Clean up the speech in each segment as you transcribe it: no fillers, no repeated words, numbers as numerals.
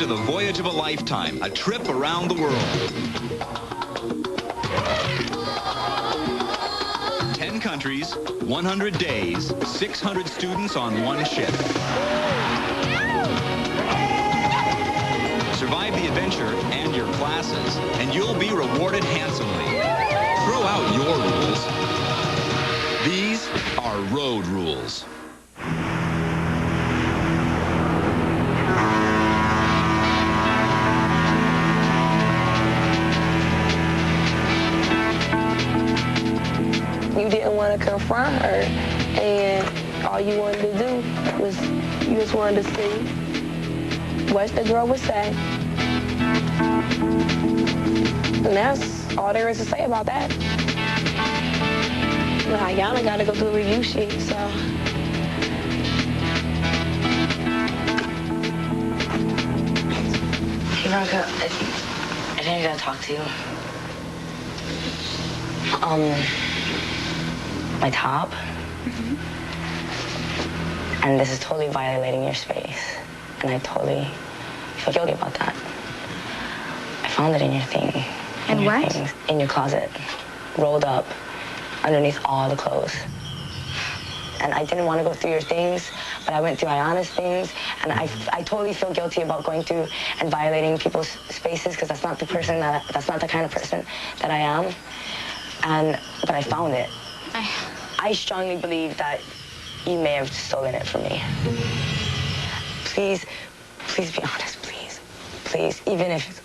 to the voyage of a lifetime, a trip around the world. 10 countries, 100 days, 600 students on one ship. Survive the adventure and your classes, and you'll be rewarded handsomely. Throw out your rules. These are road rules. You didn't want to confront her, and all you wanted to do was, you just wanted to see what the girl would say. And that's all there is to say about that. Like, Yana got to go through a review sheet, so. Hey, Veronica, I think I gotta talk to you. My top. Mm-hmm. And this is totally violating your space. And I totally feel guilty about that. I found it in your thing. In what? In your closet, rolled up underneath all the clothes. And I didn't want to go through your things, but I went through Ayana's things, and I totally feel guilty about going through and violating people's spaces, because that's not the kind of person that I am. But I found it. I strongly believe that you may have stolen it from me. Please be honest, please. Please, even if,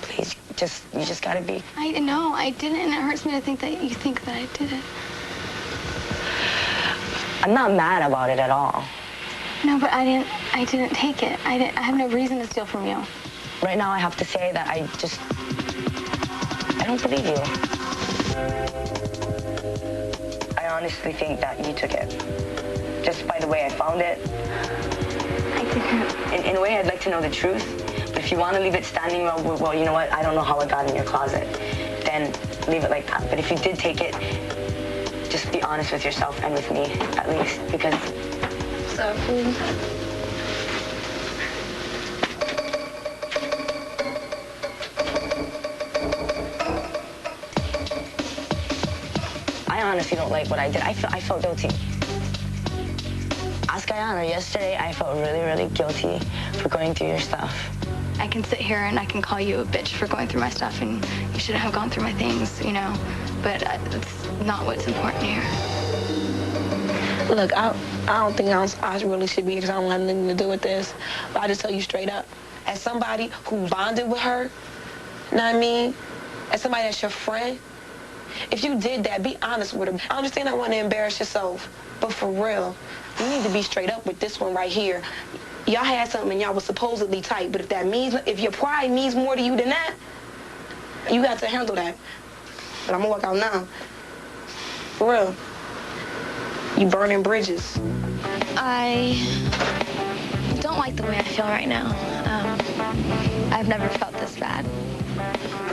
please, you just gotta be. No, I didn't, and it hurts me to think that you think that I did it. I'm not mad about it at all. No, but I didn't take it. I have no reason to steal from you. Right now, I have to say that I don't believe you. I honestly think that you took it. Just by the way I found it. I didn't. In a way, I'd like to know the truth. But if you want to leave it standing, well, you know what? I don't know how it got in your closet. Then leave it like that. But if you did take it, just be honest with yourself and with me, at least, because... So, I honestly don't like what I did. I felt guilty. Ask Ayana. Yesterday, I felt really, really guilty for going through your stuff. I can sit here and I can call you a bitch for going through my stuff, and you shouldn't have gone through my things, you know? But that's not what's important here. Look, I don't think I really should be here because I don't have nothing to do with this. But I just tell you straight up, as somebody who bonded with her, you know what I mean? As somebody that's your friend, if you did that, be honest with her. I understand I want to embarrass yourself, but for real, you need to be straight up with this one right here. Y'all had something and y'all was supposedly tight, but if your pride means more to you than that, you got to handle that. But I'm gonna walk out now. For real. You burning bridges. I don't like the way I feel right now. I've never felt this bad.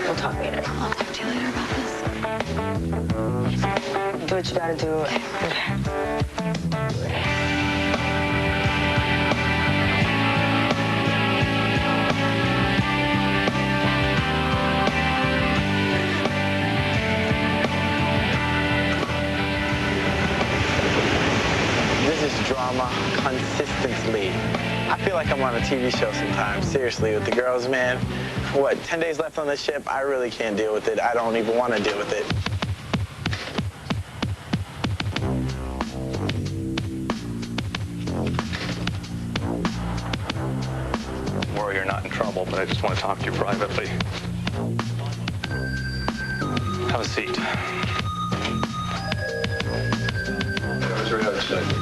We'll talk later. I'll talk to you later about this. Do what you gotta do. Okay. This is drama consistently. I feel like I'm on a TV show sometimes, seriously, with the girls, man. What, 10 days left on the ship? I really can't deal with it. I don't even want to deal with it. Don't worry, you're not in trouble, but I just want to talk to you privately. Have a seat. That was very unexpected.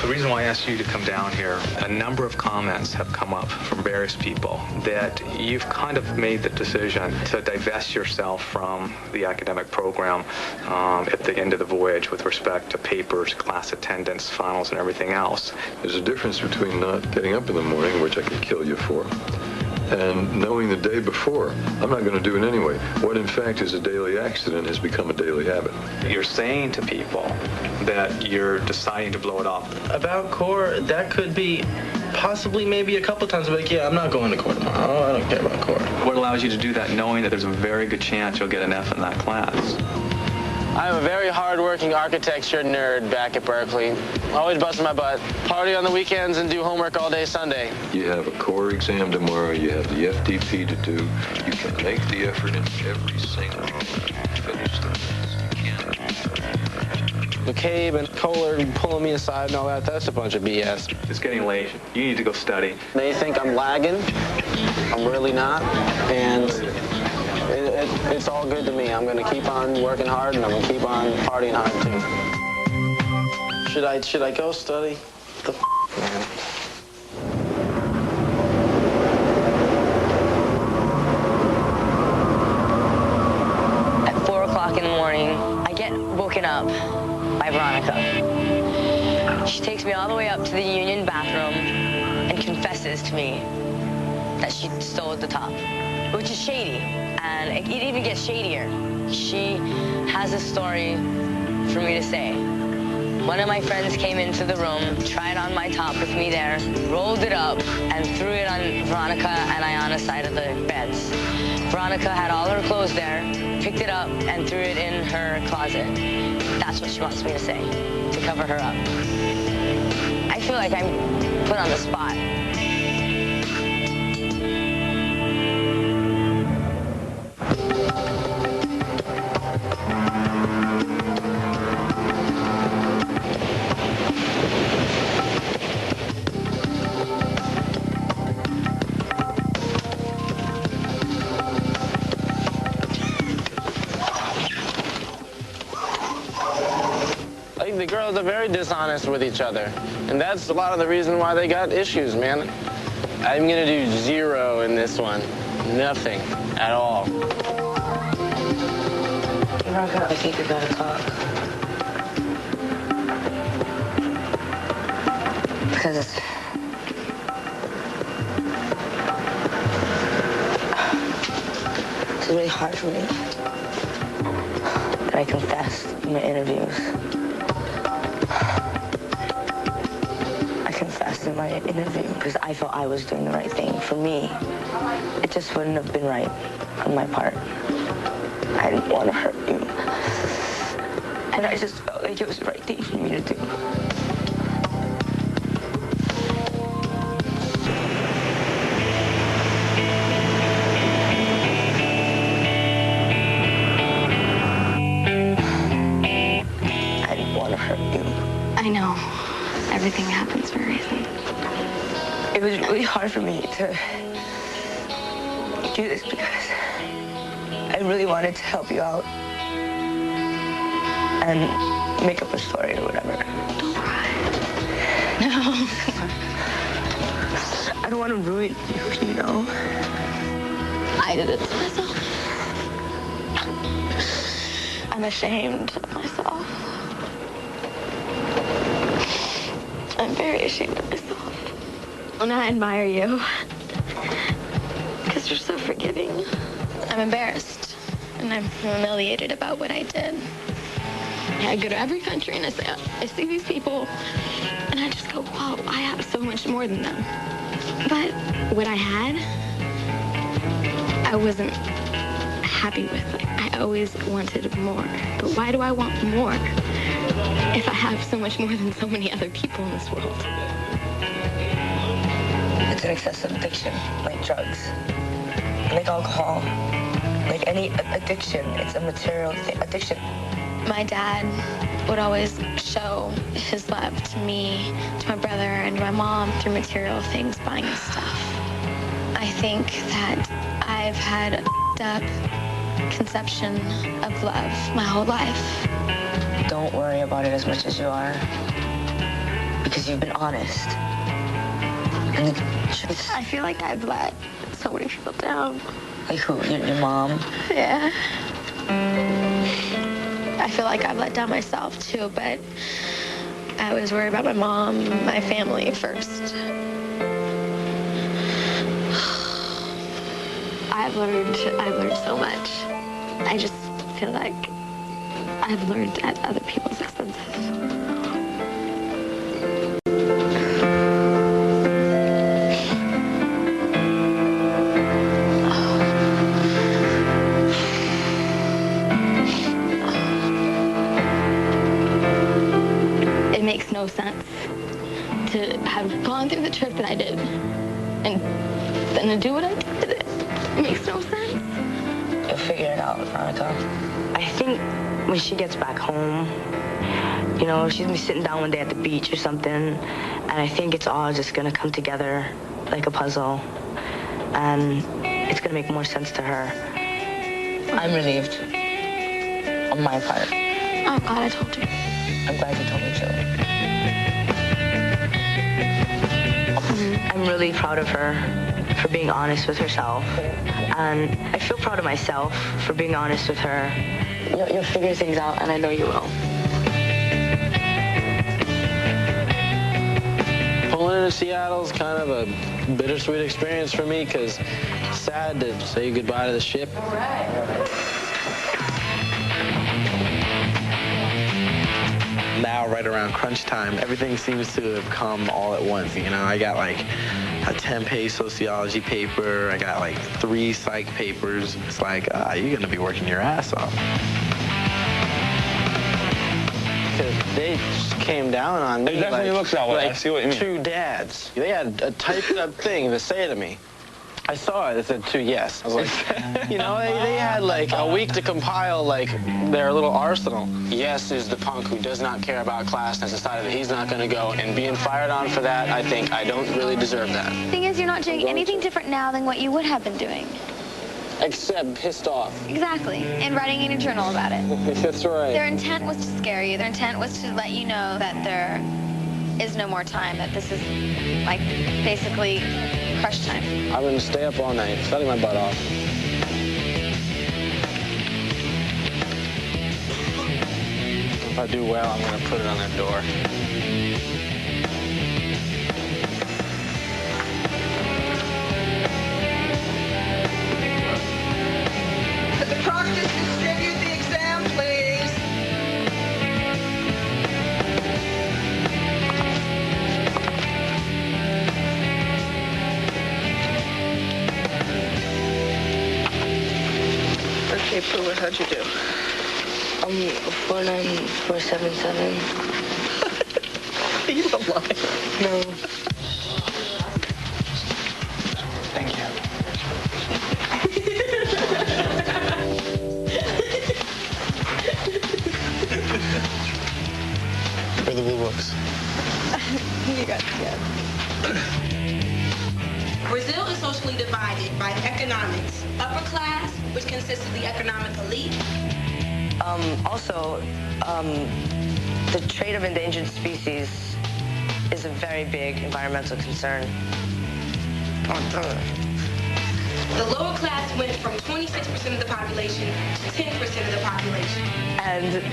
The reason why I asked you to come down here, a number of comments have come up from various people that you've kind of made the decision to divest yourself from the academic program at the end of the voyage with respect to papers, class attendance, finals, and everything else. There's a difference between not getting up in the morning, which I could kill you for, and knowing the day before, I'm not going to do it anyway. What in fact is a daily accident has become a daily habit. You're saying to people that you're deciding to blow it off. About core, that could be possibly maybe a couple times, but like, yeah, I'm not going to core tomorrow. I don't care about core. What allows you to do that knowing that there's a very good chance you'll get an F in that class? I'm a very hard-working architecture nerd back at Berkeley. Always busting my butt. Party on the weekends and do homework all day Sunday. You have a core exam tomorrow. You have the FDP to do. You can make the effort in every single finish the class. You can. McCabe and Kohler pulling me aside and all that, that's a bunch of BS. It's getting late. You need to go study. They think I'm lagging. I'm really not. And it's all good to me. I'm going to keep on working hard, and I'm going to keep on partying hard, too. Should I go study? The man. At 4 o'clock in the morning, I get woken up by Veronica. She takes me all the way up to the union bathroom and confesses to me that she stole the top, which is shady. And it even gets shadier. She has a story for me to say. One of my friends came into the room, tried on my top with me there, rolled it up, and threw it on Veronica and Ayana's side of the beds. Veronica had all her clothes there, picked it up, and threw it in her closet. That's what she wants me to say, to cover her up. I feel like I'm put on the spot. The girls are very dishonest with each other, and that's a lot of the reason why they got issues, man. I'm gonna do 0 in this one. Nothing at all. Veronica, I think we gotta talk. Because it's really hard for me that I confessed in my interviews. In my interview because I felt I was doing the right thing. For me, it just wouldn't have been right on my part. I didn't want to hurt you. And I just felt like it was the right thing for me to do. I didn't want to hurt you. I know. Everything happens for a reason. It was really hard for me to do this because I really wanted to help you out and make up a story or whatever. Don't cry. No. I don't want to ruin you, you know? I did it to myself. I'm ashamed of myself. I'm very ashamed of myself. And I admire you. Because you're so forgiving. I'm embarrassed. And I'm humiliated about what I did. I go to every country and I see these people and I just go, wow, I have so much more than them. But what I had, I wasn't happy with. Like, I always wanted more. But why do I want more if I have so much more than so many other people in this world? It's an excessive addiction, like drugs, like alcohol, like any addiction. It's a material addiction. My dad would always show his love to me, to my brother, and to my mom through material things, buying us stuff. I think that I've had a up conception of love my whole life. Don't worry about it as much as you are, because you've been honest. And the truth... I feel like I've let so many people down. Like who? Your mom? Yeah. I feel like I've let down myself, too, but I was worried about my mom, my family first. I've learned so much. I just feel like I've learned at other people's expenses. It makes no sense to have gone through the trip that I did and then to do what I did. It makes no sense. You'll figure it out, Veronica. I think when she gets back home, you know, she's gonna be sitting down one day at the beach or something, and I think it's all just gonna come together like a puzzle, and it's gonna make more sense to her. I'm relieved on my part. I'm glad I told you. I'm glad you told me too. I'm really proud of her for being honest with herself. And I feel proud of myself for being honest with her. You'll figure things out, and I know you will. Pulling into Seattle is kind of a bittersweet experience for me because it's sad to say goodbye to the ship. All right. Now, right around crunch time, everything seems to have come all at once. You know, I got like a 10-page sociology paper. I got like 3 psych papers. It's like, you're gonna be working your ass off. Because they just came down on me. It definitely looks that way. Like I see what you mean. 2 dads. They had a typed up thing to say to me. I saw it. It said 2 yes. I was like, you know, they had like a week to compile like their little arsenal. Yes is the punk who does not care about class and has decided that he's not going to go. And being fired on for that, I think I don't really deserve that. The thing is, you're not doing anything different now than what you would have been doing. Except pissed off. Exactly. And writing in a journal about it. That's right. Their intent was to scare you. Their intent was to let you know that there is no more time, that this is like basically crush time. I'm going to stay up all night, study my butt off. If I do well, I'm going to put it on their door. Could the proctors distribute the exam, please? Okay, Pooh, how'd you do? 49477. You don't lie. No. Thank you. Where are the blue books? You got it, yeah. Brazil is socially divided by economics. Upper class, which consists of the economic elite. Also, the trade of endangered species is a very big environmental concern. The lower class went from 26% of the population to 10% of the population. And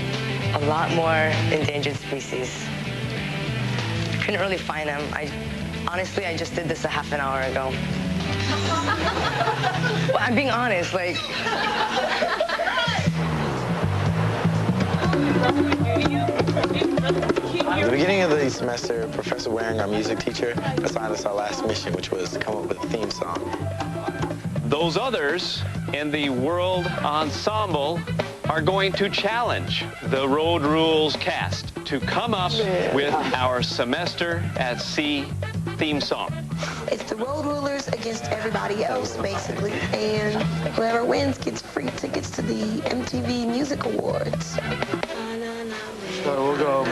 a lot more endangered species. Couldn't really find them. Honestly, I just did this a half an hour ago. Well, I'm being honest, like... At the beginning of the semester, Professor Waring, our music teacher, assigned us our last mission, which was to come up with a theme song. Those others in the World Ensemble are going to challenge the Road Rules cast to come up with our Semester at Sea theme song. It's the road rulers against everybody else, basically. And whoever wins gets free tickets to the MTV Music Awards. So we'll go.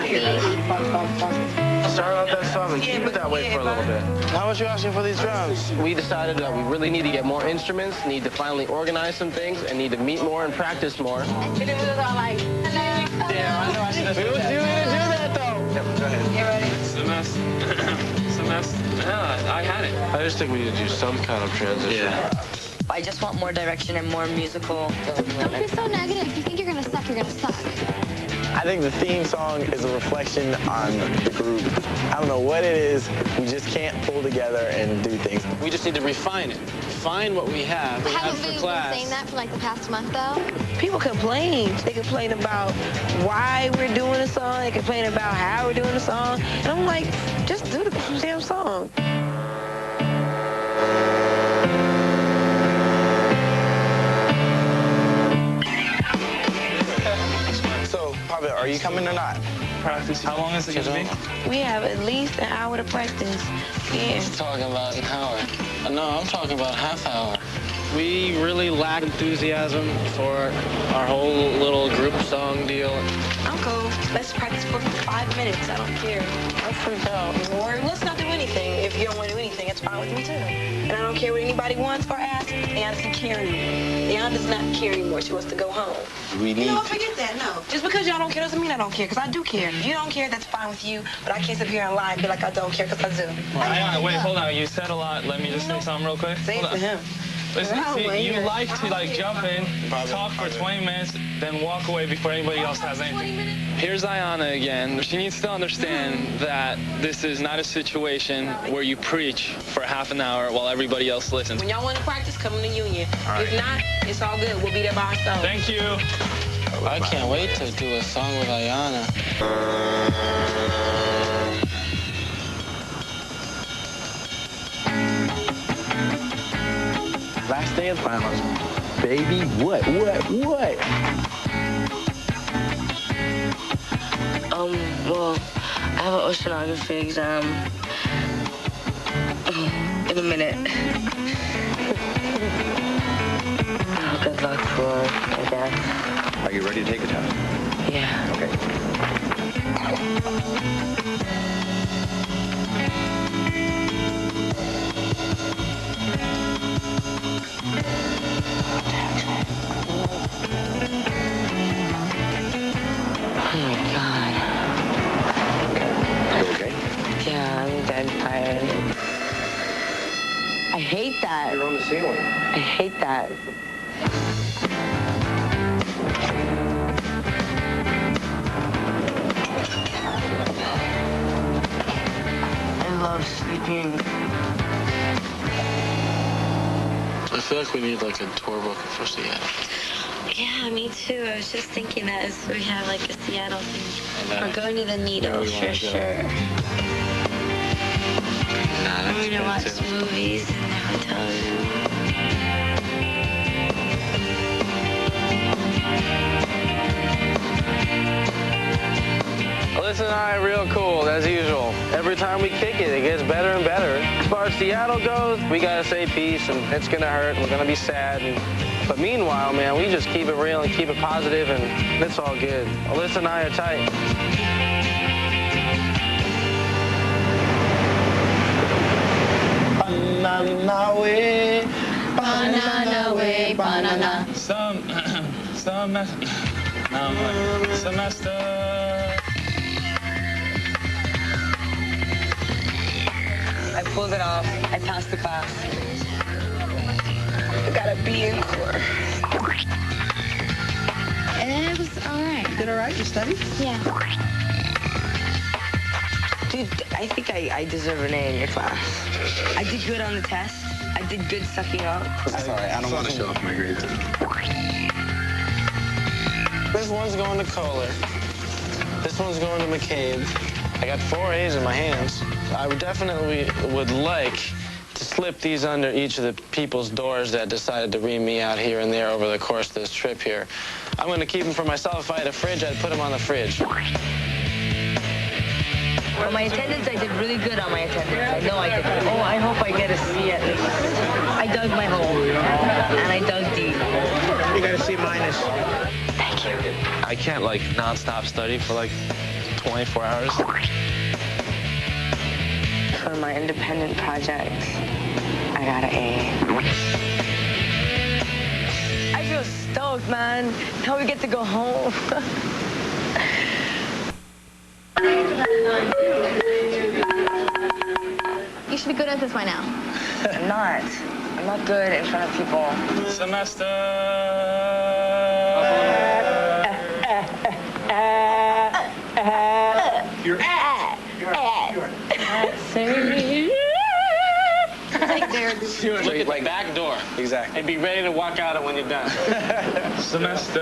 Start out that song and keep it that way for a little bit. How much you asking for these drums? We decided that we really need to get more instruments, need to finally organize some things, and need to meet more and practice more. Yeah, I know. I should have. We was due to do that though. Yep, go ahead. You ready? Semester. Yeah, I had it. I just think we need to do some kind of transition. Yeah. I just want more direction and more musical. Don't be so negative. If you think you're gonna suck, you're gonna suck. I think the theme song is a reflection on the group. I don't know what it is. We just can't pull together and do things. We just need to refine it. Find what we have. Haven't we been saying that for like the past month, though? People complain. They complain about why we're doing a song. They complain about how we're doing a song. And I'm like, just do the damn song. So, Papa, are you coming or not? Practice. How long is it going to be? We have at least an hour to practice. Yeah. He's talking about an hour. No, I'm talking about half hour. We really lack enthusiasm for our whole little group song deal. I'm cool. Let's practice for 5 minutes. I don't care. I'm freaked out. Or let's not do anything. If you don't want to do anything, it's fine with me too. And I don't care what anybody wants or asks. Anna can carry me. Anna does not care anymore. She wants to go home. We need No, forget that. No. Just because y'all don't care doesn't mean I don't care, because I do care. If you don't care, that's fine with you. But I can't sit here and lie and be like I don't care, because I do. Ayana, wait, hold on. You said a lot. Let me just say something real quick. Say it to him. Listen, see, you like to jump in, talk for 20 minutes, then walk away before anybody else has anything. Here's Ayana again. She needs to understand that this is not a situation where you preach for half an hour while everybody else listens. When y'all want to practice, come in the union. All right. If not, it's all good. We'll be there by ourselves. Thank you. I can't wait to do a song with Ayana. last day of finals. Baby, what? Well, I have an oceanography exam in a minute. Good luck for it, I guess. Are you ready to take the test? Yeah. Okay. Oh my God. You okay? Yeah, I'm dead tired. I hate that. You're on the ceiling. I hate that. I love sleeping. I feel like we need like a tour book for Seattle. Yeah, me too. I was just thinking that as we have like a Seattle thing. We're going to the Needles for sure. We're gonna watch movies in the hotel room. Alyssa and I are real cool, as usual. Every time we kick it, it gets better and better. As far as Seattle goes, we gotta say peace, and it's gonna hurt, and we're gonna be sad. But meanwhile, man, we just keep it real and keep it positive, and it's all good. Alyssa and I are tight. Banana way, Banana way, banana. Semester. I pulled it off. I passed the class. I got a B in core. It was all right. Did all right? You studied? Yeah. Dude, I think I deserve an A in your class. I did good on the test. I did good sucking up. That's all right. I don't want to show off my grades. This one's going to Kohler. This one's going to McCabe. I got 4 A's in my hands. I definitely would like to slip these under each of the people's doors that decided to ream me out here and there over the course of this trip here. I'm going to keep them for myself. If I had a fridge, I'd put them on the fridge. On my attendance, I did really good on my attendance. I know I did good. Oh, I hope I get a C at least. I dug my hole, and I dug deep. You got a C minus. Thank you. I can't like non-stop study for like 24 hours. For my independent project, I got an A. I feel stoked, man. Now we get to go home. You should be good at this by now. I'm not. I'm not good in front of people. Semester. You're Like there. Look at the back door. Exactly. And be ready to walk out when you're done. Semester.